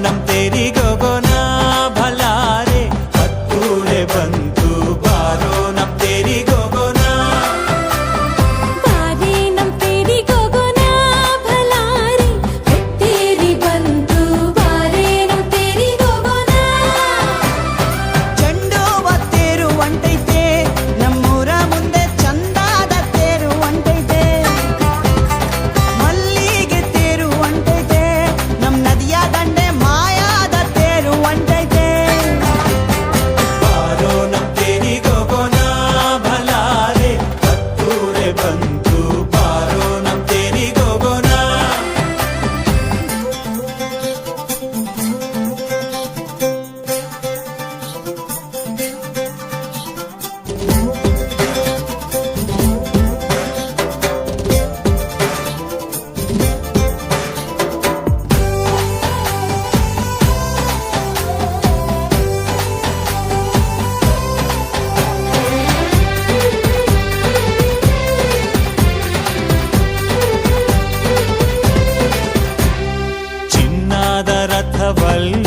ನಮ್ ತೇರಿಗೋಗೋಣ ಭಲಾರೆ ಹತ್ತೂಳೆ ಬಂತು ಬಾರೋ ನಮ್ ತೇರಿಗೋಗೋಣ ಬಾರೆ ನಮ್ ತೇರಿಗೋಗೋಣ ಭಲಾರೆ ಹತ್ತೇರಿ ಬಂತು ಬಾರೆ ನಮ್ ತೇರಿಗೋಗೋಣ ಚೆಂಡುವ ತೇರು ಹೊಂಟೈತೆ ನಮ್ಮೂರ ಮುಂದೆ ಚಂದಾದ ತೇರು ಹೊಂಟೈತೆ ಮಲ್ಲಿಗೆ ತೇರು ಹೊಂಟೈತೆ ನಮ್ ನದಿಯ ದಂಡೆ ಮಾಯಾದ ತೇರು ಹೊಂಟೈತೆ ಬಾರೋ ನಮ್ ತೇರಿಗೋಗೋಣ ಭಲಾರೆ ಹತ್ತೂಳೆ ಬಂತು ಬಾರೋ ನಮ್ ತೇರಿಗೋಗೋಣ ಚಿನ್ನದ ರಥವಲ್ಲಿ